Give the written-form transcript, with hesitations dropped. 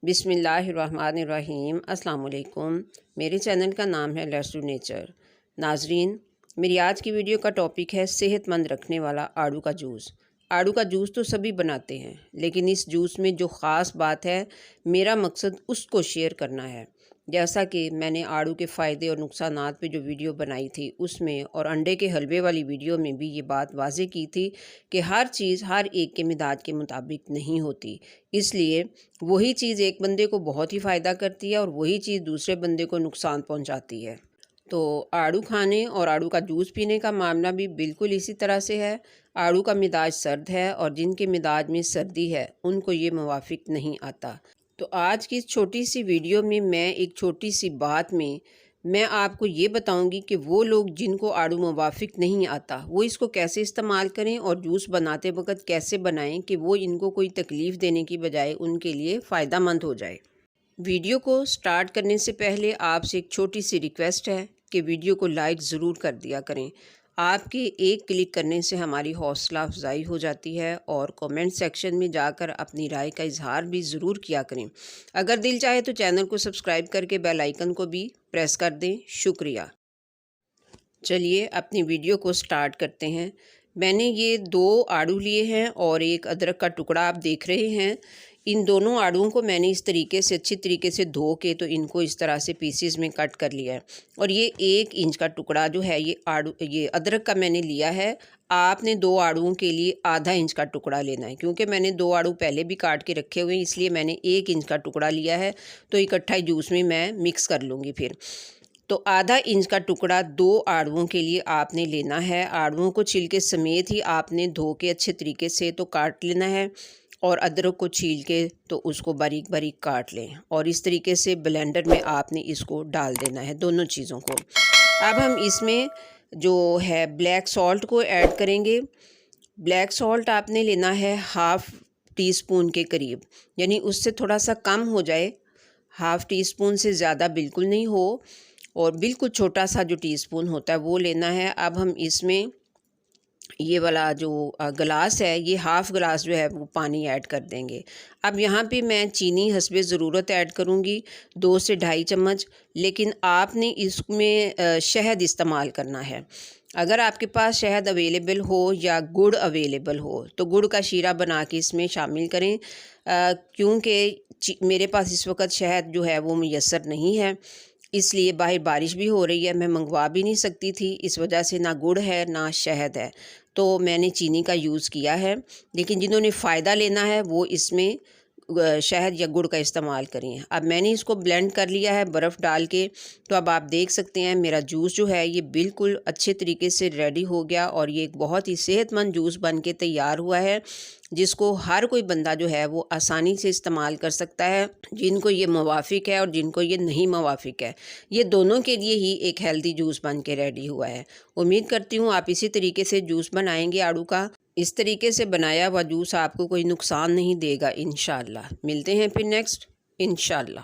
बिस्मिल्लाहिर्रहमानिर्रहीम। अस्सलाम वालेकुम। मेरे चैनल का नाम है लेट्स डू नेचर। नाजरीन, मेरी आज की वीडियो का टॉपिक है सेहतमंद रखने वाला आड़ू का जूस। आड़ू का जूस तो सभी बनाते हैं, लेकिन इस जूस में जो ख़ास बात है, मेरा मकसद उसको शेयर करना है। जैसा कि मैंने आड़ू के फ़ायदे और नुकसानात पे जो वीडियो बनाई थी उसमें, और अंडे के हलवे वाली वीडियो में भी ये बात वाज़ेह की थी कि हर चीज़ हर एक के मिजाज के मुताबिक नहीं होती। इसलिए वही चीज़ एक बंदे को बहुत ही फ़ायदा करती है और वही चीज़ दूसरे बंदे को नुकसान पहुंचाती है। तो आड़ू खाने और आड़ू का जूस पीने का मामला भी बिल्कुल इसी तरह से है। आड़ू का मिजाज सर्द है और जिनके मिजाज में सर्दी है उनको ये मुवाफिक नहीं आता। तो आज की इस छोटी सी वीडियो में मैं एक छोटी सी बात में मैं आपको ये बताऊंगी कि वो लोग जिनको आड़ू मुवाफिक नहीं आता वो इसको कैसे इस्तेमाल करें और जूस बनाते वक्त कैसे बनाएं कि वो इनको कोई तकलीफ़ देने की बजाय उनके लिए फ़ायदा मंद हो जाए। वीडियो को स्टार्ट करने से पहले आपसे एक छोटी सी रिक्वेस्ट है कि वीडियो को लाइक ज़रूर कर दिया करें। आपके एक क्लिक करने से हमारी हौसला अफजाई हो जाती है, और कमेंट सेक्शन में जाकर अपनी राय का इजहार भी ज़रूर किया करें। अगर दिल चाहे तो चैनल को सब्सक्राइब करके बेल आइकन को भी प्रेस कर दें। शुक्रिया। चलिए अपनी वीडियो को स्टार्ट करते हैं। मैंने ये 2 आड़ू लिए हैं और एक अदरक का टुकड़ा आप देख रहे हैं। इन दोनों आड़ूओं को मैंने इस तरीके से अच्छी तरीके से धो के तो इनको इस तरह से पीसेस में कट कर लिया है। और ये 1 इंच का टुकड़ा जो है ये अदरक का मैंने लिया है। आपने 2 आड़ूओं के लिए आधा इंच का टुकड़ा लेना है, क्योंकि मैंने 2 आड़ू पहले भी काट के रखे हुए हैं, इसलिए मैंने 1 इंच का टुकड़ा लिया है। तो इकट्ठा जूस में मैं मिक्स कर लूँगी फिर। तो आधा इंच का टुकड़ा 2 आड़ुओं के लिए आपने लेना है। आड़ुओं को छिलके समेत ही आपने धो के अच्छे तरीके से तो काट लेना है, और अदरक को छील के तो उसको बारीक बारीक काट लें, और इस तरीके से ब्लेंडर में आपने इसको डाल देना है दोनों चीज़ों को। अब हम इसमें जो है ब्लैक सॉल्ट को ऐड करेंगे। ब्लैक सॉल्ट आपने लेना है 1/2 टीस्पून के करीब, यानी उससे थोड़ा सा कम हो जाए। 1/2 टीस्पून से ज़्यादा बिल्कुल नहीं हो, और बिल्कुल छोटा सा जो टीस्पून होता है वो लेना है। अब हम इसमें ये वाला जो गिलास है, ये 1/2 गिलास जो है वो पानी ऐड कर देंगे। अब यहाँ पे मैं चीनी हस्बे ज़रूरत ऐड करूँगी 2 से ढाई चम्मच, लेकिन आपने इसमें शहद इस्तेमाल करना है। अगर आपके पास शहद अवेलेबल हो या गुड़ अवेलेबल हो तो गुड़ का शीरा बना के इसमें शामिल करें, क्योंकि मेरे पास इस वक्त शहद जो है वो मुयस्सर नहीं है, इसलिए बाहर बारिश भी हो रही है, मैं मंगवा भी नहीं सकती थी, इस वजह से ना गुड़ है ना शहद है, तो मैंने चीनी का यूज़ किया है। लेकिन जिन्होंने फ़ायदा लेना है वो इसमें शहद या गुड़ का इस्तेमाल करें। अब मैंने इसको ब्लेंड कर लिया है बर्फ़ डाल के। तो अब आप देख सकते हैं मेरा जूस जो है ये बिल्कुल अच्छे तरीके से रेडी हो गया, और ये एक बहुत ही सेहतमंद जूस बन के तैयार हुआ है, जिसको हर कोई बंदा जो है वो आसानी से इस्तेमाल कर सकता है, जिनको ये मुवाफिक है और जिनको ये नहीं मुवाफिक है। ये दोनों के लिए ही एक हेल्दी जूस बन के रेडी हुआ है। उम्मीद करती हूँ आप इसी तरीके से जूस बनाएंगे आड़ू का। इस तरीके से बनाया हुआ जूस आपको कोई नुकसान नहीं देगा इंशाअल्लाह। मिलते हैं फिर नेक्स्ट इंशाअल्लाह।